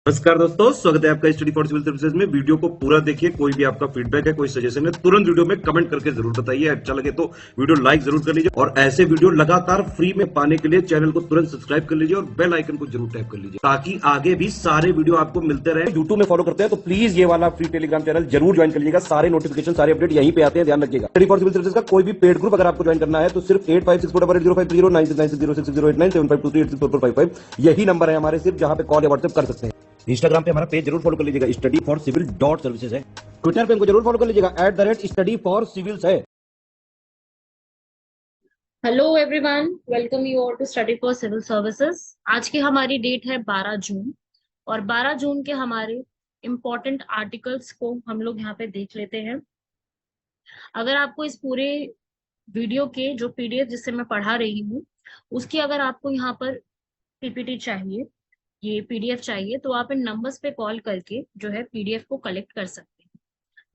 नमस्कार दोस्तों, स्वागत है आपका स्टडी फॉर सिविल सर्विसेज में। वीडियो को पूरा देखिए। कोई भी आपका फीडबैक है, कोई सजेशन है, तुरंत वीडियो में कमेंट करके जरूर बताइए। अच्छा लगे तो वीडियो लाइक जरूर कर लीजिए और ऐसे वीडियो लगातार फ्री में पाने के लिए चैनल को तुरंत सब्सक्राइब कर लीजिए और बेल आइकन को जरूर टैप कर लीजिए ताकि आगे भी सारे वीडियो आपको मिलते रहे। यूट्यूब में फॉलो करते हैं तो प्लीज ये वाला फ्री टेलीग्राम चैनल जरूर ज्वाइन कर लीजिएगा। सारे नोटिफिकेशन, सारे अपडेट यहीं पे आते हैं, ध्यान रखिएगा। स्टडी फॉर सिविल सर्विसेज का कोई भी पेड ग्रुप अगर आपको ज्वाइन करना है तो सिर्फ 85648053096960860894834455 यही नंबर है हमारे, सिर्फ जहां पे कॉल या व्हाट्सएप कर सकते हैं। इंस्टाग्राम पे हमारा पेज जरूर फॉलो कर लीजिएगा, study for civil dot services है। ट्विटर पे हमको जरूर फॉलो कर लीजिएगा, @स्टडी फॉर सिविल्स है। Hello everyone, welcome you all to study for civil services. आज की हमारी डेट है 12 जून और 12 जून के हमारे इम्पोर्टेंट आर्टिकल्स को हम लोग यहाँ पे देख लेते हैं। अगर आपको इस पूरे वीडियो के जो पीडीएफ जिससे मैं पढ़ा रही हूँ उसकी अगर आपको यहाँ पर पीपीटी चाहिए, ये पीडीएफ चाहिए, तो आप इन नंबर्स पे कॉल करके जो है पीडीएफ को कलेक्ट कर सकते हैं।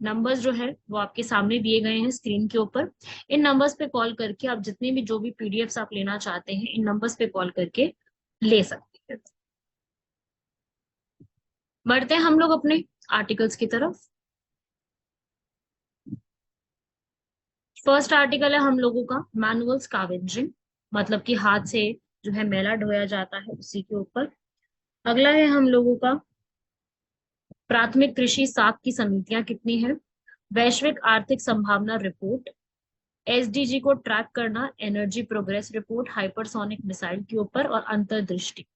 नंबर्स जो है वो आपके सामने दिए गए हैं स्क्रीन के ऊपर। इन नंबर्स पे कॉल करके आप जितने भी जो भी पीडीएफ्स आप लेना चाहते हैं इन नंबर्स पे कॉल करके ले सकते हैं। बढ़ते हैं हम लोग अपने आर्टिकल्स की तरफ। फर्स्ट आर्टिकल है हम लोगों का मैनुअल स्कैवेंजिंग, मतलब कि हाथ से जो है मैला ढोया जाता है उसी के ऊपर। अगला है हम लोगों का प्राथमिक कृषि साख की समितियां कितनी है, वैश्विक आर्थिक संभावना रिपोर्ट, एसडीजी को ट्रैक करना, energy progress report, hypersonic missile के ऊपर और अंतर्दृष्टि।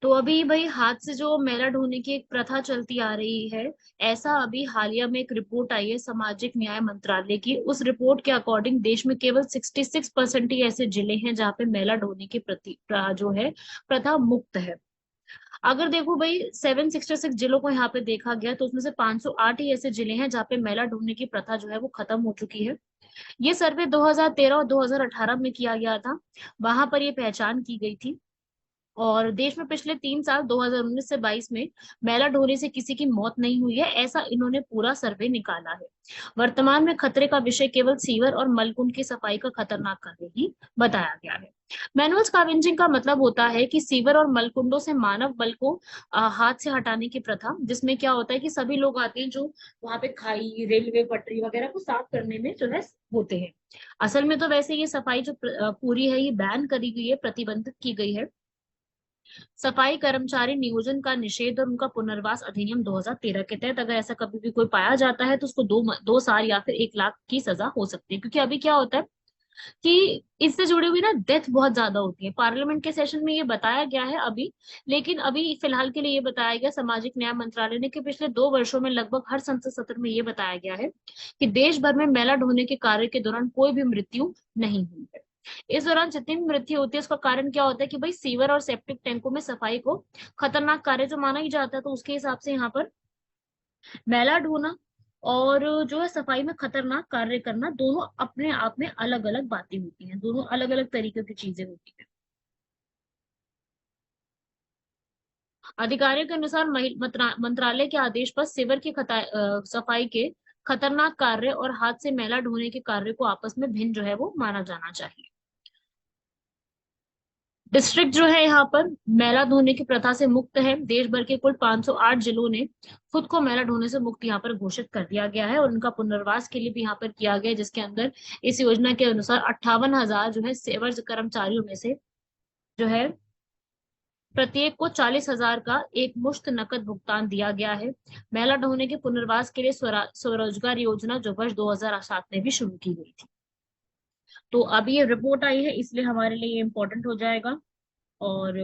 तो अभी भाई हाथ से जो मैला ढोने की एक प्रथा चलती आ रही है, ऐसा अभी हालिया में एक रिपोर्ट आई है सामाजिक न्याय मंत्रालय की। उस रिपोर्ट के अकॉर्डिंग देश में केवल 66% ही ऐसे जिले हैं जहाँ पे मैला ढोने की जो है प्रथा मुक्त है। अगर देखो भाई 766 जिलों को यहाँ पे देखा गया तो उसमें से 508 ही ऐसे जिले हैं जहाँ पे मैला ढोने की प्रथा जो है वो खत्म हो चुकी है। ये सर्वे 2013 और 2018 में किया गया था, वहां पर ये पहचान की गई थी। और देश में पिछले 3 साल 2019 से 22 में मैला ढोने से किसी की मौत नहीं हुई है, ऐसा इन्होंने पूरा सर्वे निकाला है। वर्तमान में खतरे का विषय केवल सीवर और मलकुंड की सफाई का खतरनाक कार्य ही बताया गया है। मैनुअल स्कैवेंजिंग का मतलब होता है कि सीवर और मलकुंडों से मानव बल को हाथ से हटाने की प्रथा, जिसमें क्या होता है कि सभी लोग आते हैं जो वहां पे खाई, रेलवे पटरी वगैरह को साफ करने में जो है होते हैं। असल में तो वैसे ये सफाई जो पूरी है ये बैन करी गई है, प्रतिबंधित की गई है। सफाई कर्मचारी नियोजन का निषेध और उनका पुनर्वास अधिनियम 2013 के तहत अगर ऐसा कभी भी कोई पाया जाता है तो उसको 2 साल या फिर 1 लाख की सजा हो सकती है। क्योंकि अभी क्या होता है कि इससे जुड़ी हुई ना डेथ बहुत ज्यादा होती है। पार्लियामेंट के सेशन में ये बताया गया है अभी, लेकिन अभी फिलहाल के लिए ये बताया गया सामाजिक न्याय मंत्रालय ने कि पिछले 2 वर्षों में लगभग हर संसद सत्र में ये बताया गया है कि देश भर में मैला ढोने के कार्य के दौरान कोई भी मृत्यु नहीं हुई है। इस दौरान जितनी भी मृत्यु होती है उसका कारण क्या होता है कि भाई सीवर और सेप्टिक टैंकों में सफाई को खतरनाक कार्य जो माना ही जाता है, तो उसके हिसाब से यहाँ पर मैला ढोना और जो है सफाई में खतरनाक कार्य करना दोनों अपने आप में अलग अलग बातें होती हैं, दोनों अलग अलग तरीके की चीजें होती हैं। अधिकारियों के अनुसार मंत्रालय के आदेश पर सीवर की सफाई के खतरनाक कार्य और हाथ से मैला ढोने के कार्य को आपस में भिन्न जो है वो माना जाना चाहिए। डिस्ट्रिक्ट जो है यहाँ पर मैला धोने की प्रथा से मुक्त है। देश भर के कुल 508 जिलों ने खुद को मैला ढोने से मुक्त यहाँ पर घोषित कर दिया गया है और उनका पुनर्वास के लिए भी यहाँ पर किया गया है, जिसके अंदर इस योजना के अनुसार 58,000 जो है सेवर कर्मचारियों में से जो है प्रत्येक को 40,000 का एक मुश्त नकद भुगतान दिया गया है। मैला ढोने के पुनर्वास के लिए स्वरोजगार योजना जो वर्ष 2007 में भी शुरू की गई थी। तो अभी ये रिपोर्ट आई है इसलिए हमारे लिए ये इम्पोर्टेंट हो जाएगा। और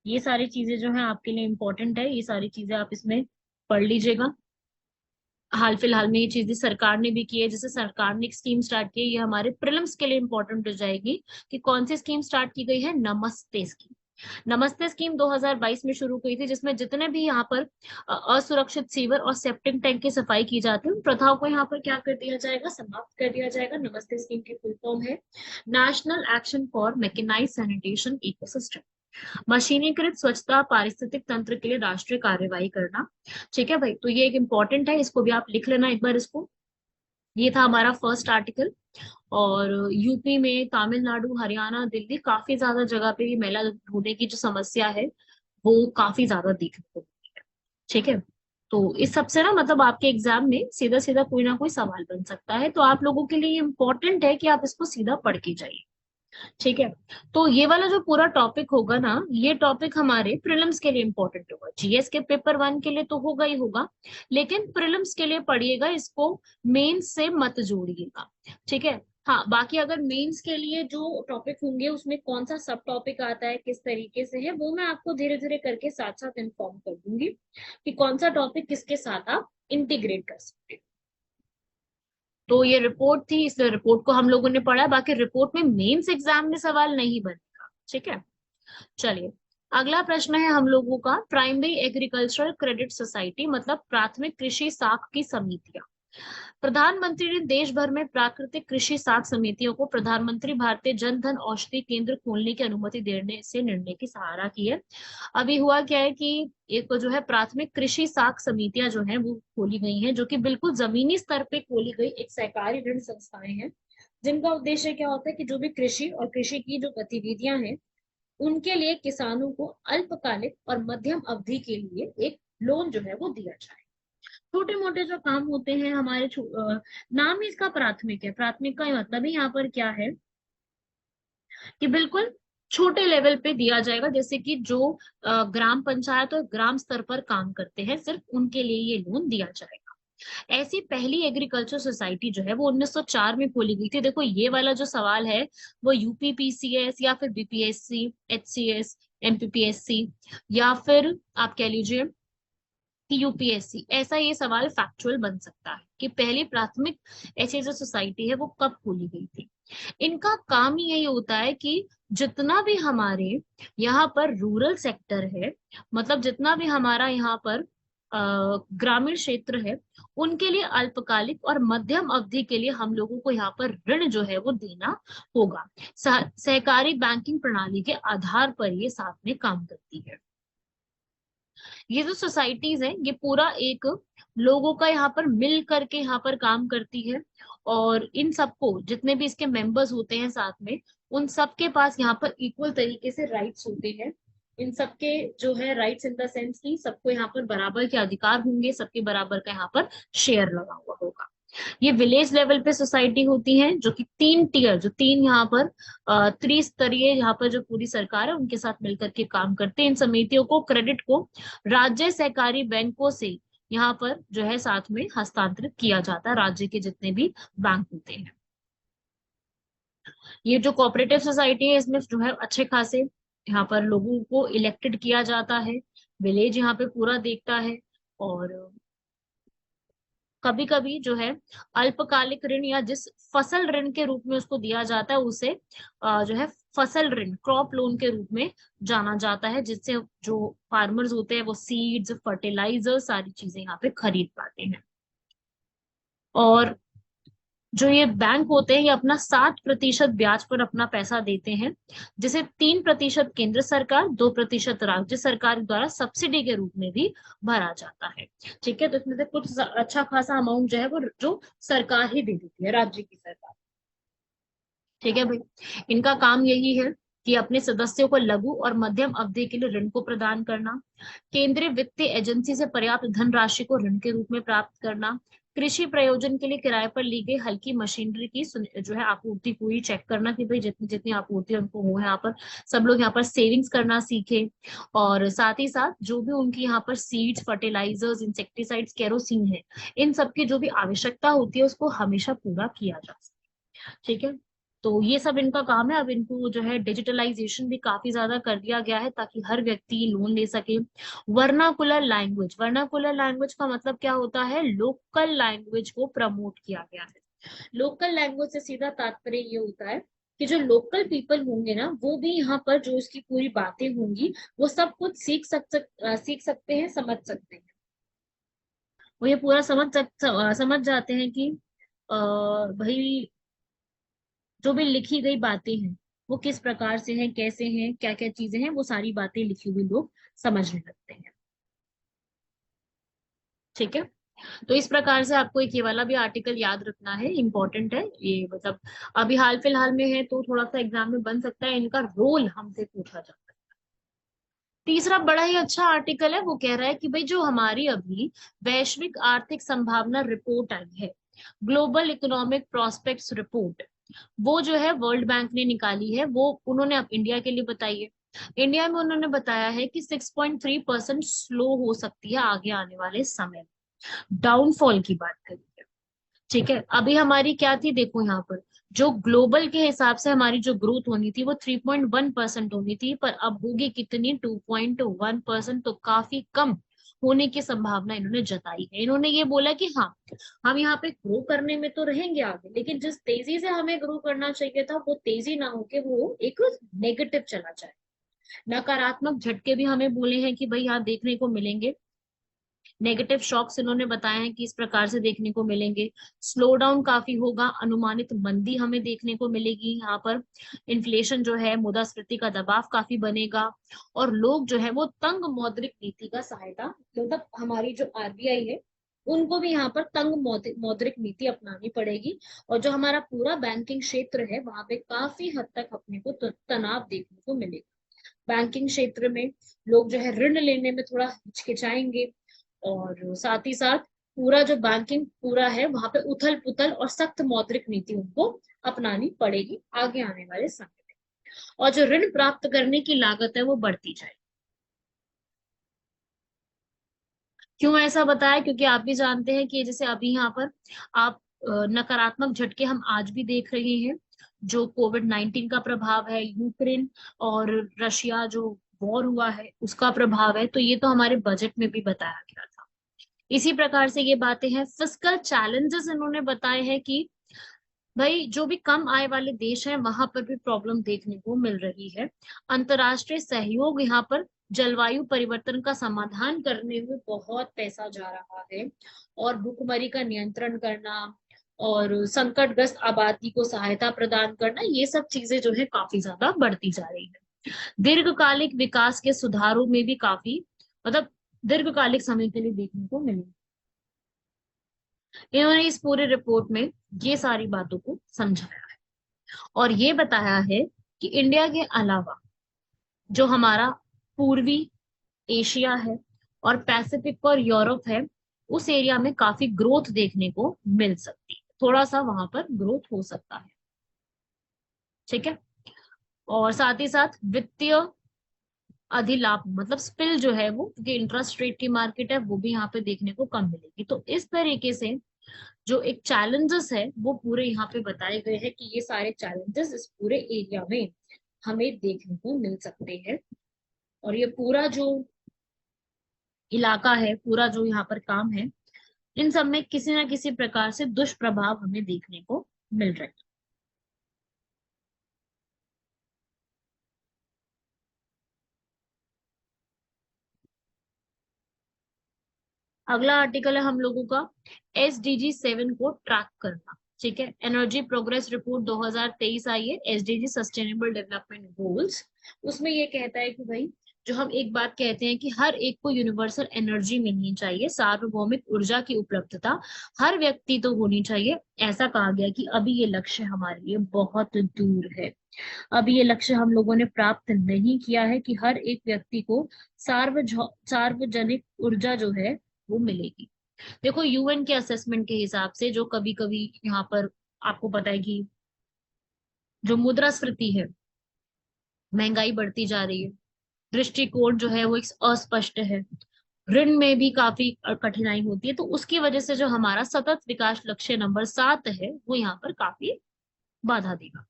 ये सारी चीजें जो है आपके लिए इम्पोर्टेंट है, ये सारी चीजें आप इसमें पढ़ लीजिएगा। हाल फिलहाल में ये चीजें सरकार ने भी की है, जैसे सरकार ने एक स्कीम स्टार्ट की है, ये हमारे प्रीलिम्स के लिए इम्पोर्टेंट हो जाएगी कि कौन सी स्कीम स्टार्ट की गई है। नमस्ते स्कीम। नमस्ते स्कीम 2022 में शुरू हुई थी, जिसमें जितने भी यहाँ पर असुरक्षित सीवर और सेप्टिक टैंक की सफाई की जाती है उन प्रथाओं को यहाँ पर क्या कर दिया जाएगा, समाप्त कर दिया जाएगा। नमस्ते स्कीम की फुल फॉर्म है national action for mechanised sanitation ecosystem, मशीनीकृत स्वच्छता पारिस्थितिक तंत्र के लिए राष्ट्रीय कार्यवाही करना। ठीक है भाई, तो ये एक इम्पोर्टेंट है, इसको भी आप लिख लेना एक बार इसको। ये था हमारा फर्स्ट आर्टिकल। और यूपी में, तमिलनाडु, हरियाणा, दिल्ली, काफी ज्यादा जगह पे ये महिला होने की जो समस्या है वो काफी ज्यादा देखने को मिली है। ठीक है। तो इस सब से ना मतलब आपके एग्जाम में सीधा सीधा कोई ना कोई सवाल बन सकता है, तो आप लोगों के लिए इम्पोर्टेंट है कि आप इसको सीधा पढ़ के जाइए। ठीक है। तो ये वाला जो पूरा टॉपिक होगा ना, ये टॉपिक हमारे प्रीलिम्स के लिए इंपॉर्टेंट होगा। जीएस के पेपर वन के लिए तो होगा ही होगा, लेकिन प्रीलिम्स के लिए पढ़िएगा इसको, मेंस से मत जोड़िएगा। ठीक है। हाँ, बाकी अगर मेंस के लिए जो टॉपिक होंगे उसमें कौन सा सब टॉपिक आता है, किस तरीके से है, वो मैं आपको धीरे धीरे करके साथ साथ इन्फॉर्म कर दूंगी कि कौन सा टॉपिक किसके साथ आप इंटीग्रेट कर सकते हैं। तो ये रिपोर्ट थी, इस रिपोर्ट को हम लोगों ने पढ़ा। बाकी रिपोर्ट में मेंस एग्जाम में सवाल नहीं बनेगा। ठीक है। चलिए, अगला प्रश्न है हम लोगों का, प्राइमरी एग्रीकल्चरल क्रेडिट सोसाइटी मतलब प्राथमिक कृषि साख की समितियां। प्रधानमंत्री ने देश भर में प्राकृतिक कृषि साख समितियों को प्रधानमंत्री भारतीय जन धन औषधि केंद्र खोलने की अनुमति देने से निर्णय की सराहना की है। अभी हुआ क्या है कि एक जो है प्राथमिक कृषि साख समितियां जो है वो खोली गई हैं, जो कि बिल्कुल जमीनी स्तर पे खोली गई एक सहकारी ऋण संस्थाएं हैं, जिनका उद्देश्य क्या होता है कि जो भी कृषि और कृषि की जो गतिविधियां हैं उनके लिए किसानों को अल्पकालिक और मध्यम अवधि के लिए एक लोन जो है वो दिया जाए। छोटे मोटे जो काम होते हैं हमारे नाम ही इसका प्राथमिक है। प्राथमिक का मतलब ही यहाँ पर क्या है कि बिल्कुल छोटे लेवल पे दिया जाएगा, जैसे कि जो ग्राम पंचायत और ग्राम स्तर पर काम करते हैं सिर्फ उनके लिए ये लोन दिया जाएगा। ऐसी पहली एग्रीकल्चर सोसाइटी जो है वो 1904 में खोली गई थी। देखो ये वाला जो सवाल है वो यूपीपीसीएस या फिर बीपीएससी, एचसीएस, एमपीपीएससी या फिर आप कह लीजिए कि यूपीएससी, ऐसा ये सवाल फैक्चुअल बन सकता है कि पहली प्राथमिक ऐसी जो सोसाइटी है वो कब खोली गई थी। इनका काम ही यही होता है कि जितना भी हमारे यहाँ पर रूरल सेक्टर है, मतलब जितना भी हमारा यहाँ पर ग्रामीण क्षेत्र है, उनके लिए अल्पकालिक और मध्यम अवधि के लिए हम लोगों को यहाँ पर ऋण जो है वो देना होगा। सहकारी बैंकिंग प्रणाली के आधार पर ये साथ में काम करती है। ये जो सोसाइटीज है ये पूरा एक लोगों का यहाँ पर मिल करके यहाँ पर काम करती है, और इन सबको जितने भी इसके मेंबर्स होते हैं साथ में, उन सबके पास यहाँ पर इक्वल तरीके से राइट्स होते हैं। इन सबके जो है राइट्स इन द सेंस की सबको यहाँ पर बराबर के अधिकार होंगे, सबके बराबर का यहाँ पर शेयर लगा हुआ होगा। ये विलेज लेवल पे सोसाइटी होती है, जो कि तीन टीयर, जो तीन यहाँ पर त्रिस्तरीय यहाँ पर जो पूरी सरकार है उनके साथ मिलकर के काम करते हैं। इन समितियों को क्रेडिट को राज्य सहकारी बैंकों से यहाँ पर जो है साथ में हस्तांतरित किया जाता है, राज्य के जितने भी बैंक होते हैं। ये जो कोऑपरेटिव सोसाइटी है इसमें जो है अच्छे खासे यहाँ पर लोगों को इलेक्टेड किया जाता है, विलेज यहाँ पे पूरा देखता है। और कभी कभी जो है अल्पकालिक ऋण या जिस फसल ऋण के रूप में उसको दिया जाता है उसे जो है फसल ऋण, क्रॉप लोन के रूप में जाना जाता है, जिससे जो फार्मर्स होते हैं वो सीड्स, फर्टिलाइजर, सारी चीजें यहाँ पे खरीद पाते हैं। और जो ये बैंक होते हैं ये अपना 60% ब्याज पर अपना पैसा देते हैं, जिसे 3% केंद्र सरकार, 2% राज्य सरकार द्वारा सब्सिडी के रूप में भी भरा जाता है। ठीक है। तो इसमें से कुछ अच्छा खासा अमाउंट जो है वो जो सरकार ही दे देती है, राज्य की सरकार। ठीक है भाई। इनका काम यही है कि अपने सदस्यों को लघु और मध्यम अवधि के लिए ऋण को प्रदान करना, केंद्रीय वित्तीय एजेंसी से पर्याप्त धनराशि को ऋण के रूप में प्राप्त करना, कृषि प्रयोजन के लिए किराए पर ली गई हल्की मशीनरी की जो है आपूर्ति पूरी चेक करना कि भाई जितनी जितनी आपूर्ति उनको हो, यहाँ पर सब लोग यहाँ पर सेविंग्स करना सीखे, और साथ ही साथ जो भी उनकी यहाँ पर सीड्स, फर्टिलाइजर्स, इंसेक्टिसाइड्स, केरोसिन है, इन सब की जो भी आवश्यकता होती है उसको हमेशा पूरा किया जा सके। ठीक है। तो ये सब इनका काम है। अब इनको जो है डिजिटलाइजेशन भी काफी ज्यादा कर दिया गया है ताकि हर व्यक्ति लोन ले सके। वर्नाकुलर लैंग्वेज, वर्नाकुलर लैंग्वेज का मतलब क्या होता है, लोकल लैंग्वेज को प्रमोट किया गया है। लोकल लैंग्वेज से सीधा तात्पर्य ये होता है कि जो लोकल पीपल होंगे ना वो भी यहाँ पर जो इसकी पूरी बातें होंगी वो सब कुछ सीख सकते हैं, समझ सकते हैं। वो ये पूरा समझ जाते हैं कि भाई जो भी लिखी गई बातें हैं वो किस प्रकार से हैं, कैसे हैं, क्या क्या चीजें हैं, वो सारी बातें लिखी हुई लोग समझने लगते हैं। ठीक है। तो इस प्रकार से आपको एक ये वाला भी आर्टिकल याद रखना है, इम्पोर्टेंट है ये, मतलब अभी हाल फिलहाल में है तो थोड़ा सा एग्जाम में बन सकता है, इनका रोल हमसे पूछा जाता है। तीसरा बड़ा ही अच्छा आर्टिकल है, वो कह रहा है कि भाई जो हमारी अभी वैश्विक आर्थिक संभावना रिपोर्ट आई है, ग्लोबल इकोनॉमिक प्रोस्पेक्ट्स रिपोर्ट, वो जो है वर्ल्ड बैंक ने निकाली है, वो उन्होंने अब इंडिया के लिए बताई है। इंडिया में उन्होंने बताया है कि 6.3% स्लो हो सकती है आगे आने वाले समय में, डाउनफॉल की बात करें। ठीक है, अभी हमारी क्या थी देखो यहाँ पर, जो ग्लोबल के हिसाब से हमारी जो ग्रोथ होनी थी वो 3.1% होनी थी, पर अब होगी कितनी, 2.1%, तो काफी कम होने की संभावना इन्होंने जताई है। इन्होंने ये बोला कि हाँ, हम यहाँ पे ग्रो करने में तो रहेंगे आगे, लेकिन जिस तेजी से हमें ग्रो करना चाहिए था वो तेजी ना होके वो एक नेगेटिव चला जाए। नकारात्मक झटके भी हमें बोले हैं कि भाई यहाँ देखने को मिलेंगे, नेगेटिव शॉक्स इन्होंने बताए हैं कि इस प्रकार से देखने को मिलेंगे। स्लो डाउन काफी होगा, अनुमानित मंदी हमें देखने को मिलेगी यहाँ पर, इन्फ्लेशन जो है, मुद्रास्फीति का दबाव काफी बनेगा, और लोग जो है वो तंग मौद्रिक नीति का सहायता, मतलब हमारी जो आरबीआई है उनको भी यहाँ पर तंग मौद्रिक नीति अपनानी पड़ेगी, और जो हमारा पूरा बैंकिंग क्षेत्र है वहां पे काफी हद तक अपने को तनाव देखने को मिलेगा। बैंकिंग क्षेत्र में लोग जो है ऋण लेने में थोड़ा हिचकिचाएंगे, और साथ ही साथ पूरा जो बैंकिंग पूरा है वहां पे उथल पुथल और सख्त मौद्रिक नीति उनको अपनानी पड़ेगी आगे आने वाले समय में, और जो ऋण प्राप्त करने की लागत है वो बढ़ती जाए। क्यों ऐसा बताया, क्योंकि आप भी जानते हैं कि जैसे अभी यहाँ पर आप नकारात्मक झटके हम आज भी देख रहे हैं, जो कोविड-19 का प्रभाव है, यूक्रेन और रशिया जो वॉर हुआ है उसका प्रभाव है, तो ये तो हमारे बजट में भी बताया गया था। इसी प्रकार से ये बातें हैं, फिस्कल चैलेंजेस इन्होंने बताए हैं कि भाई जो भी कम आय वाले देश हैं वहां पर भी प्रॉब्लम देखने को मिल रही है। अंतर्राष्ट्रीय सहयोग यहाँ पर जलवायु परिवर्तन का समाधान करने में बहुत पैसा जा रहा है, और भुखमरी का नियंत्रण करना और संकटग्रस्त आबादी को सहायता प्रदान करना, ये सब चीजें जो है काफी ज्यादा बढ़ती जा रही है। दीर्घकालिक विकास के सुधारों में भी काफी, मतलब दीर्घकालिक समय के लिए देखने को मिलेंगे। इन्होंने इस पूरे रिपोर्ट में ये सारी बातों को समझाया है, और ये बताया है कि इंडिया के अलावा जो हमारा पूर्वी एशिया है और पैसिफिक और यूरोप है, उस एरिया में काफी ग्रोथ देखने को मिल सकती है, थोड़ा सा वहां पर ग्रोथ हो सकता है। ठीक है, और साथ ही साथ वित्तीय अधिलाभ, मतलब स्पिल जो है वो, क्योंकि इंटरेस्ट रेट की मार्केट है, वो भी यहाँ पे देखने को कम मिलेगी। तो इस तरीके से जो एक चैलेंजेस है वो पूरे यहाँ पे बताए गए हैं कि ये सारे चैलेंजेस इस पूरे एरिया में हमें देखने को मिल सकते हैं, और ये पूरा जो इलाका है, पूरा जो यहाँ पर काम है, इन सब में किसी ना किसी प्रकार से दुष्प्रभाव हमें देखने को मिल रहे हैं। अगला आर्टिकल है हम लोगों का SDG 7 को ट्रैक करना। ठीक है, एनर्जी प्रोग्रेस रिपोर्ट 2023 आई है, SDG सस्टेनेबल डेवलपमेंट गोल्स। उसमें ये कहता है कि भाई जो हम एक बात कहते हैं कि हर एक को यूनिवर्सल एनर्जी मिलनी चाहिए, सार्वभौमिक ऊर्जा की उपलब्धता हर व्यक्ति तो होनी चाहिए, ऐसा कहा गया कि अभी ये लक्ष्य हमारे लिए बहुत दूर है। अभी ये लक्ष्य हम लोगों ने प्राप्त नहीं किया है कि हर एक व्यक्ति को सार्वजनिक ऊर्जा जो है वो मिलेगी। देखो, यूएन के असेसमेंट के हिसाब से जो कभी कभी यहाँ पर आपको पता है कि जो मुद्रास्फीति है, महंगाई बढ़ती जा रही है, दृष्टिकोण जो है वो एक अस्पष्ट है, ऋण में भी काफी कठिनाई होती है, तो उसकी वजह से जो हमारा सतत विकास लक्ष्य नंबर 7 है वो यहाँ पर काफी बाधा देगा।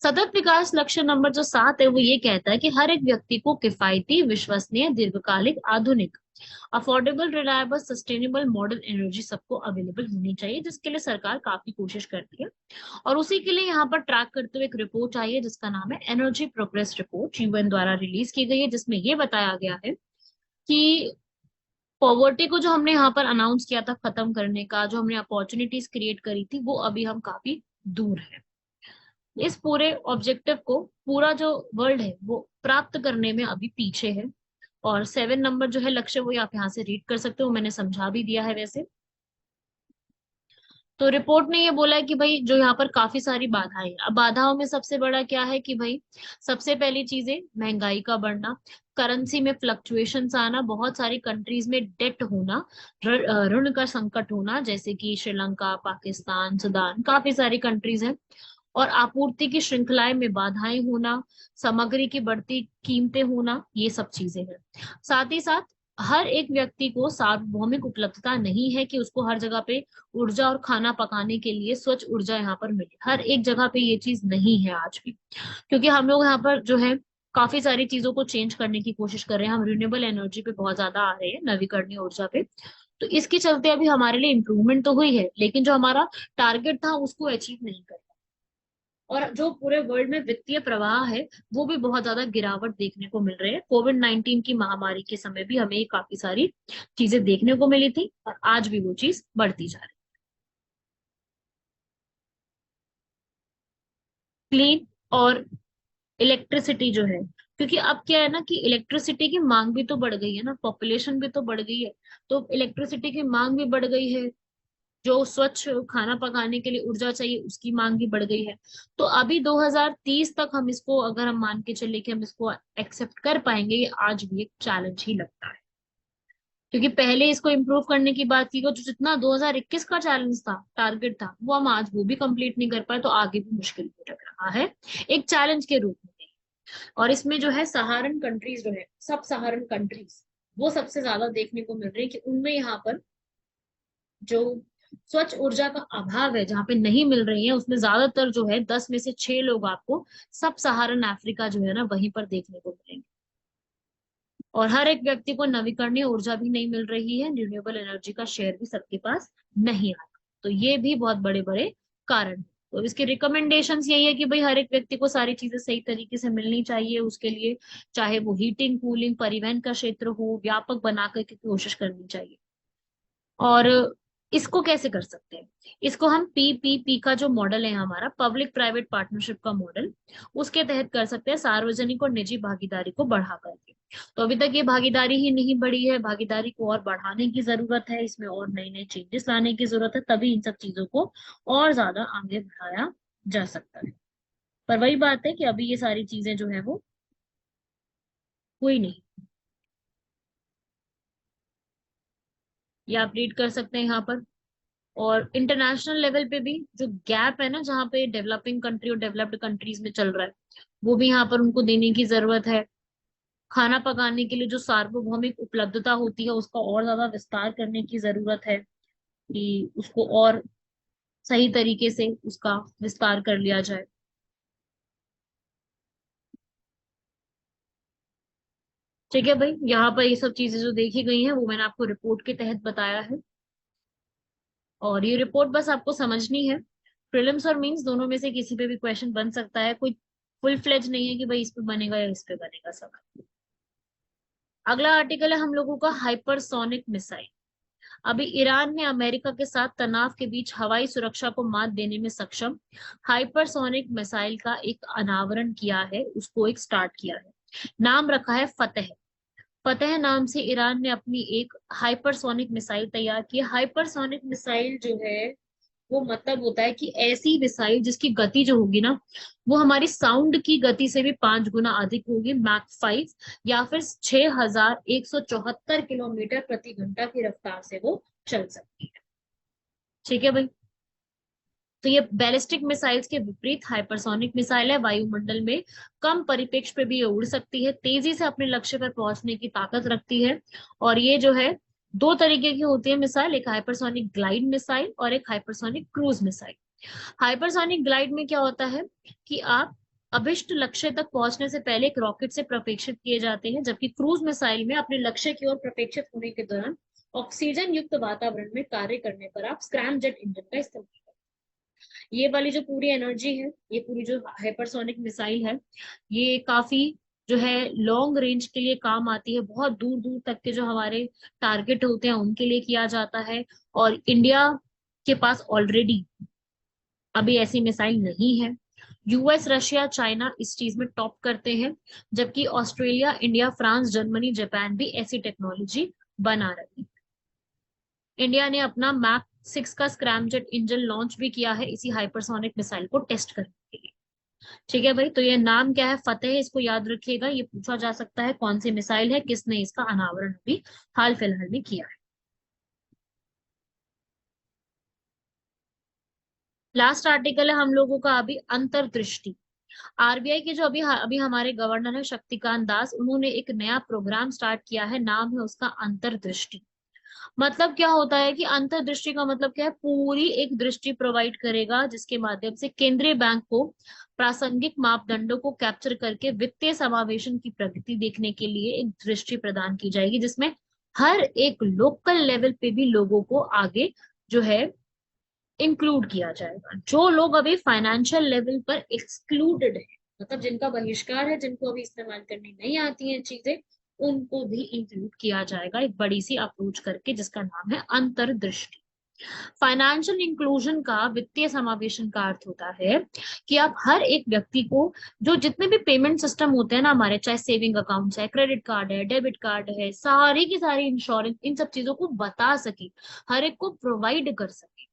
सतत विकास लक्ष्य नंबर जो 7 है वो ये कहता है कि हर एक व्यक्ति को किफायती, विश्वसनीय, दीर्घकालिक, आधुनिक, affordable, reliable, sustainable modern energy सबको अवेलेबल होनी चाहिए, जिसके लिए सरकार काफी कोशिश करती है। और उसी के लिए यहाँ पर ट्रैक करते हुए एक रिपोर्ट आई है जिसका नाम है एनर्जी प्रोग्रेस रिपोर्ट, यूएन द्वारा रिलीज की गई है, जिसमें ये बताया गया है कि पॉवर्टी को जो हमने यहाँ पर अनाउंस किया था खत्म करने का, जो हमने अपॉर्चुनिटीज क्रिएट करी थी, वो अभी हम काफी दूर है। इस पूरे ऑब्जेक्टिव को पूरा जो वर्ल्ड है वो प्राप्त करने में अभी पीछे है। और 7 नंबर जो है लक्ष्य, वो आप यहाँ से रीड कर सकते हो, मैंने समझा भी दिया है वैसे। तो रिपोर्ट ने ये बोला है कि भाई जो यहाँ पर काफी सारी बाधाएं हैं। अब बाधाओं में सबसे बड़ा क्या है कि भाई सबसे पहली चीजें महंगाई का बढ़ना, करेंसी में फ्लक्चुएशंस आना, बहुत सारी कंट्रीज में डेट होना, ऋण का संकट होना, जैसे कि श्रीलंका, पाकिस्तान, सूडान, काफी सारी कंट्रीज हैं। और आपूर्ति की श्रृंखलाएं में बाधाएं होना, सामग्री की बढ़ती कीमतें होना, ये सब चीजें हैं। साथ ही साथ हर एक व्यक्ति को सार्वभौमिक उपलब्धता नहीं है कि उसको हर जगह पे ऊर्जा और खाना पकाने के लिए स्वच्छ ऊर्जा यहाँ पर मिले। हर एक जगह पे ये चीज नहीं है आज भी, क्योंकि हम लोग यहाँ पर जो है काफी सारी चीजों को चेंज करने की कोशिश कर रहे हैं। हम रिन्यूएबल एनर्जी पे बहुत ज्यादा आ रहे हैं, नवीकरणीय ऊर्जा पे। तो इसके चलते अभी हमारे लिए इम्प्रूवमेंट तो हुई है, लेकिन जो हमारा टारगेट था उसको अचीव नहीं कर। और जो पूरे वर्ल्ड में वित्तीय प्रवाह है वो भी बहुत ज्यादा गिरावट देखने को मिल रहे हैं। कोविड-19 की महामारी के समय भी हमें काफी सारी चीजें देखने को मिली थी, और आज भी वो चीज बढ़ती जा रही है। क्लीन और इलेक्ट्रिसिटी जो है, क्योंकि अब क्या है ना कि इलेक्ट्रिसिटी की मांग भी तो बढ़ गई है ना, पॉपुलेशन भी तो बढ़ गई है, तो इलेक्ट्रिसिटी की मांग भी बढ़ गई है। जो स्वच्छ खाना पकाने के लिए ऊर्जा चाहिए उसकी मांग भी बढ़ गई है। तो अभी 2030 तक हम इसको, अगर हम मान के चले कि हम इसको एक्सेप्ट कर पाएंगे, ये आज भी एक चैलेंज ही लगता है। क्योंकि पहले इसको इम्प्रूव करने की बात की, जो जितना 2021 का चैलेंज था, टारगेट था, वो हम आज वो भी कंप्लीट नहीं कर पाए, तो आगे भी मुश्किल हो लग रहा है एक चैलेंज के रूप में। और इसमें जो है सहारन कंट्रीज जो है, सब सहारन कंट्रीज, वो सबसे ज्यादा देखने को मिल रही है कि उनमें यहाँ पर जो स्वच्छ ऊर्जा का अभाव है, जहाँ पे नहीं मिल रही है, उसमें ज्यादातर जो है 10 में से 6 लोग आपको सब सहारन अफ्रीका जो है ना वहीं पर देखने को मिलेंगे। और हर एक व्यक्ति को नवीकरणीय ऊर्जा भी नहीं मिल रही है, रिन्यूएबल एनर्जी का शेयर भी सबके पास नहीं आ रहा। तो ये भी बहुत बड़े बड़े कारण हैं। तो इसकी रिकमेंडेशंस यही है कि भाई हर एक व्यक्ति को सारी चीजें सही तरीके से मिलनी चाहिए। उसके लिए चाहे वो हीटिंग, कूलिंग, परिवहन का क्षेत्र हो, व्यापक बनाकर की कोशिश करनी चाहिए। और इसको कैसे कर सकते हैं? इसको हम पीपीपी का जो मॉडल है हमारा, पब्लिक प्राइवेट पार्टनरशिप का मॉडल, उसके तहत कर सकते हैं, सार्वजनिक और निजी भागीदारी को बढ़ा करके। तो अभी तक ये भागीदारी ही नहीं बढ़ी है, भागीदारी को और बढ़ाने की जरूरत है, इसमें और नए नए चेंजेस लाने की जरूरत है, तभी इन सब चीजों को और ज्यादा आगे बढ़ाया जा सकता है। पर वही बात है कि अभी ये सारी चीजें जो है वो हुई नहीं। ये आप रीड कर सकते हैं यहाँ पर। और इंटरनेशनल लेवल पे भी जो गैप है ना, जहाँ पे डेवलपिंग कंट्री और डेवलप्ड कंट्रीज में चल रहा है, वो भी यहाँ पर उनको देने की जरूरत है। खाना पकाने के लिए जो सार्वभौमिक उपलब्धता होती है उसका और ज्यादा विस्तार करने की जरूरत है, कि उसको और सही तरीके से उसका विस्तार कर लिया जाए। ठीक है भाई, यहाँ पर ये सब चीजें जो देखी गई हैं वो मैंने आपको रिपोर्ट के तहत बताया है। और ये रिपोर्ट बस आपको समझनी है। प्रीलिम्स और मेंस दोनों में से किसी पे भी क्वेश्चन बन सकता है, कोई फुल फ्लेज नहीं है कि भाई इस पे बनेगा या इस पे बनेगा सवाल। अगला आर्टिकल है हम लोगों का हाइपरसोनिक मिसाइल। अभी ईरान ने अमेरिका के साथ तनाव के बीच हवाई सुरक्षा को मात देने में सक्षम हाइपरसोनिक मिसाइल का एक अनावरण किया है, उसको एक स्टार्ट किया है। नाम रखा है फतेह। फतेह नाम से ईरान ने अपनी एक हाइपरसोनिक मिसाइल तैयार की है। हाइपरसोनिक मिसाइल जो है वो मतलब होता है कि ऐसी मिसाइल जिसकी गति जो होगी ना, वो हमारी साउंड की गति से भी 5 गुना अधिक होगी, मैक 5, या फिर 6174 किलोमीटर प्रति घंटा की रफ्तार से वो चल सकती है। ठीक है भाई। तो ये बैलिस्टिक मिसाइल्स के विपरीत हाइपरसोनिक मिसाइल है। वायुमंडल में कम परिपेक्ष पे भी ये उड़ सकती है, तेजी से अपने लक्ष्य पर पहुंचने की ताकत रखती है। और ये जो है दो तरीके की होती है मिसाइल, एक हाइपरसोनिक ग्लाइड मिसाइल और एक hypersonic cruise missile. Hypersonic glide में क्या होता है कि आप अभिष्ट लक्ष्य तक पहुंचने से पहले एक रॉकेट से प्रक्षेपित किए जाते हैं, जबकि क्रूज मिसाइल में अपने लक्ष्य की ओर प्रक्षेपित होने के दौरान ऑक्सीजन युक्त वातावरण में कार्य करने पर आप स्क्रैम जेट इंजन का इस्तेमाल करते हैं। ये वाली जो पूरी एनर्जी है, ये पूरी जो हाइपरसोनिक मिसाइल है, ये काफी जो है लॉन्ग रेंज के लिए काम आती है। बहुत दूर दूर तक के जो हमारे टारगेट होते हैं उनके लिए किया जाता है। और इंडिया के पास ऑलरेडी अभी ऐसी मिसाइल नहीं है। यूएस, रशिया, चाइना इस चीज में टॉप करते हैं, जबकि Australia, India, France, Germany, Japan भी ऐसी टेक्नोलॉजी बना रही है। इंडिया ने अपना मैक 6 का स्क्रैमजेट इंजन लॉन्च भी किया है इसी हाइपरसोनिक मिसाइल को टेस्ट करने के लिए। ठीक है भाई, तो ये नाम क्या है? फतेह, इसको याद रखिएगा। ये पूछा जा सकता है कौन सी मिसाइल है, किसने इसका अनावरण अभी हाल फिलहाल में किया है। लास्ट आर्टिकल है हम लोगों का अभी, अंतर्दृष्टि। आरबीआई के जो अभी अभी हमारे गवर्नर है शक्तिकांत दास, उन्होंने एक नया प्रोग्राम स्टार्ट किया है, नाम है उसका अंतर्दृष्टि। मतलब क्या होता है कि अंतर्दृष्टि का मतलब क्या है? पूरी एक दृष्टि प्रोवाइड करेगा जिसके माध्यम से केंद्रीय बैंक को प्रासंगिक मापदंडों को कैप्चर करके वित्तीय समावेशन की प्रगति देखने के लिए एक दृष्टि प्रदान की जाएगी, जिसमें हर एक लोकल लेवल पे भी लोगों को आगे जो है इंक्लूड किया जाएगा। जो लोग अभी फाइनेंशियल लेवल पर एक्सक्लूडेड है, मतलब जिनका बहिष्कार है, जिनको अभी इस्तेमाल करनी नहीं आती हैं चीजें, उनको भी इंक्लूड किया जाएगा एक बड़ी सी अप्रोच करके, जिसका नाम है अंतर्दृष्टि। फाइनेंशियल इंक्लूजन का, वित्तीय समावेशन का अर्थ होता है कि आप हर एक व्यक्ति को, जो जितने भी पेमेंट सिस्टम होते हैं ना हमारे, चाहे सेविंग अकाउंट्स है, क्रेडिट कार्ड है, डेबिट कार्ड है, सारी की सारी इंश्योरेंस, इन सब चीजों को बता सके, हर एक को प्रोवाइड कर सके,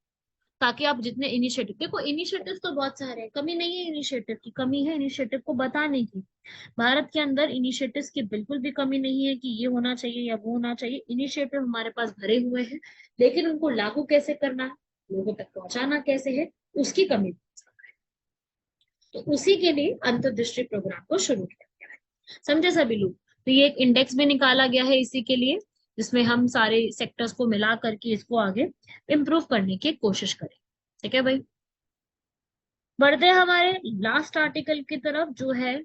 ताकि आप जितने इनिशिएटिव, देखो इनिशिएटिव तो बहुत सारे हैं, कमी नहीं है इनिशिएटिव की, कमी है इनिशिएटिव को बताने की। भारत के अंदर इनिशिएटिव्स की बिल्कुल भी कमी नहीं है कि ये होना चाहिए या वो होना चाहिए। इनिशिएटिव हमारे पास भरे हुए हैं, लेकिन उनको लागू कैसे करना है, लोगों तक पहुंचाना कैसे है, उसकी कमी। तो उसी के लिए अंतर्दृष्टि प्रोग्राम को शुरू किया गया है, समझे सभी लोग? तो ये एक इंडेक्स भी निकाला गया है इसी के लिए, जिसमें हम सारे सेक्टर्स को मिला करके इसको आगे इम्प्रूव करने की कोशिश करें। ठीक है भाई, बढ़ते हैं हमारे लास्ट आर्टिकल की तरफ, जो है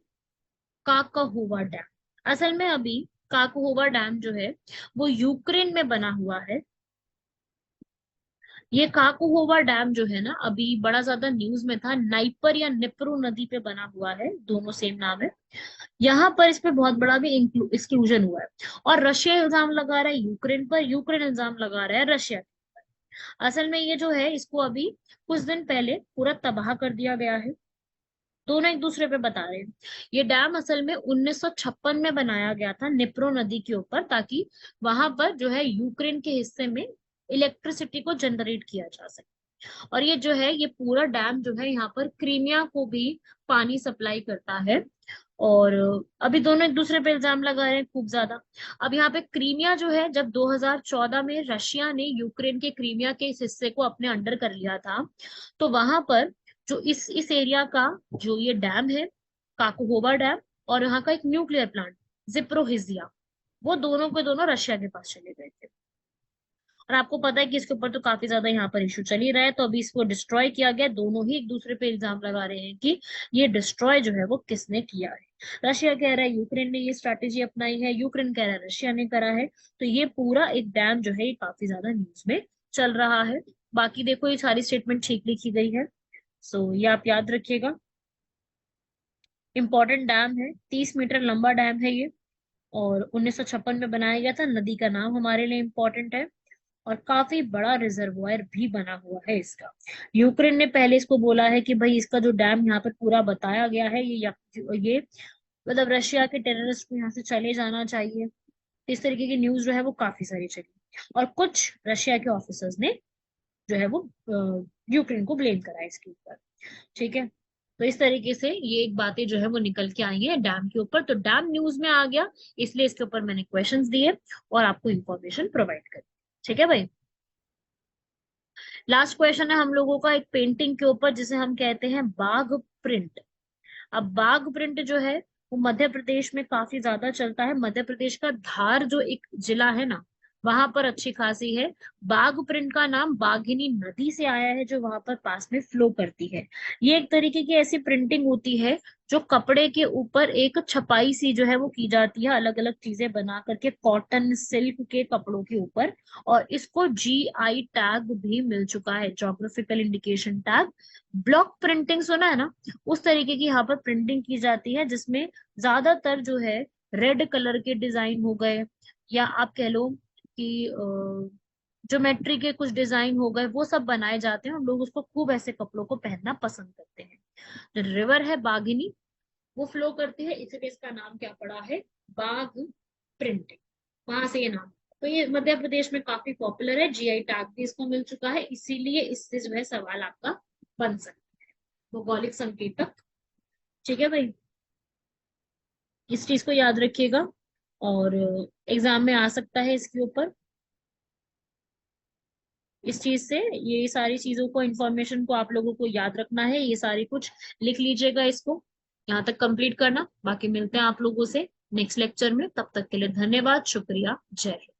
काकाहोवा डैम। असल में अभी काकाहोवा डैम जो है वो यूक्रेन में बना हुआ है। ये काकाहोवा डैम जो है ना, अभी बड़ा ज्यादा न्यूज में था, नाइपर या निप्रो नदी पे बना हुआ है, दोनों सेम नाम है। यहाँ पर इस पे बहुत बड़ा भी एक्सक्लूजन हुआ है, और रशिया इल्जाम लगा रहा है यूक्रेन पर, यूक्रेन इल्जाम लगा रहा है रशिया पर। असल में ये जो है, इसको अभी कुछ दिन पहले पूरा तबाह कर दिया गया है, दोनों एक दूसरे पे बता रहे हैं। ये डैम असल में 1956 में बनाया गया था निप्रो नदी के ऊपर, ताकि वहां पर जो है यूक्रेन के हिस्से में इलेक्ट्रिसिटी को जनरेट किया जा सके। और ये जो है, ये पूरा डैम जो है यहाँ पर क्रीमिया को भी पानी सप्लाई करता है। और अभी दोनों एक दूसरे पे इल्जाम लगा रहे हैं खूब ज्यादा। अब यहाँ पे क्रीमिया जो है, जब 2014 में रशिया ने यूक्रेन के क्रीमिया के इस हिस्से को अपने अंडर कर लिया था, तो वहां पर जो इस एरिया का जो ये डैम है, काकोहोबा डैम, और यहाँ का एक न्यूक्लियर प्लांट जिप्रोहिजिया, वो दोनों के दोनों रशिया के पास चले गए थे। और आपको पता है कि इसके ऊपर तो काफी ज्यादा यहाँ पर इशू चल ही रहा है, तो अभी इसको डिस्ट्रॉय किया गया। दोनों ही एक दूसरे पे इल्जाम लगा रहे हैं कि ये डिस्ट्रॉय जो है वो किसने किया है। रशिया कह रहा है यूक्रेन ने ये स्ट्रैटेजी अपनाई है, यूक्रेन कह रहा है रशिया ने करा है। तो ये पूरा एक डैम जो है ये काफी ज्यादा न्यूज में चल रहा है। बाकी देखो, ये सारी स्टेटमेंट ठीक लिखी गई है, सो ये आप याद रखिएगा। इंपॉर्टेंट डैम है, 30 मीटर लंबा डैम है ये, और 1956 में बनाया गया था। नदी का नाम हमारे लिए इम्पोर्टेंट है, और काफी बड़ा रिजर्वॉयर भी बना हुआ है इसका। यूक्रेन ने पहले इसको बोला है कि भाई इसका जो डैम यहाँ पर पूरा बताया गया है, ये मतलब रशिया के टेररिस्ट को यहाँ से चले जाना चाहिए। इस तरीके की न्यूज जो है वो काफी सारी चली, और कुछ रशिया के ऑफिसर्स ने जो है वो यूक्रेन को ब्लेम करा इसके ऊपर। ठीक है, तो इस तरीके से ये एक बातें जो है वो निकल के आई है डैम के ऊपर। तो डैम न्यूज में आ गया, इसलिए इसके ऊपर मैंने क्वेश्चंस दिए और आपको इंफॉर्मेशन प्रोवाइड करी। ठीक है भाई, लास्ट क्वेश्चन है हम लोगों का एक पेंटिंग के ऊपर, जिसे हम कहते हैं बाघ प्रिंट। अब बाघ प्रिंट जो है वो मध्य प्रदेश में काफी ज्यादा चलता है। मध्य प्रदेश का धार जो एक जिला है ना, वहां पर अच्छी खासी है। बाघ प्रिंट का नाम बाघिनी नदी से आया है, जो वहां पर पास में फ्लो करती है। ये एक तरीके की ऐसी प्रिंटिंग होती है जो कपड़े के ऊपर एक छपाई सी जो है वो की जाती है, अलग अलग चीजें बना करके कॉटन सिल्क के कपड़ों के ऊपर। और इसको जीआई टैग भी मिल चुका है, geographical indication tag. Block printing सुना है ना, उस तरीके की यहाँ पर प्रिंटिंग की जाती है, जिसमें ज्यादातर जो है रेड कलर के डिजाइन हो गए, या आप कह लो कि ज्योमेट्री के कुछ डिजाइन हो गए, वो सब बनाए जाते हैं, और लोग उसको खूब ऐसे कपड़ों को पहनना पसंद करते हैं। जो रिवर है बाघिनी, वो फ्लो करती है, इसलिए इसका नाम क्या पड़ा है, बाघ प्रिंटिंग, वहां से ये नाम। तो ये मध्य प्रदेश में काफी पॉपुलर है, जीआई टैग भी इसको मिल चुका है, इसीलिए इससे जो है सवाल आपका बन सकता है। भौगोलिक संकेतक, ठीक है भाई, इस चीज को याद रखिएगा, और एग्जाम में आ सकता है इसके ऊपर। इस चीज से ये सारी चीजों को, इंफॉर्मेशन को आप लोगों को याद रखना है, ये सारी कुछ लिख लीजिएगा इसको, यहाँ तक कंप्लीट करना। बाकी मिलते हैं आप लोगों से नेक्स्ट लेक्चर में, तब तक के लिए धन्यवाद, शुक्रिया, जय हिंद।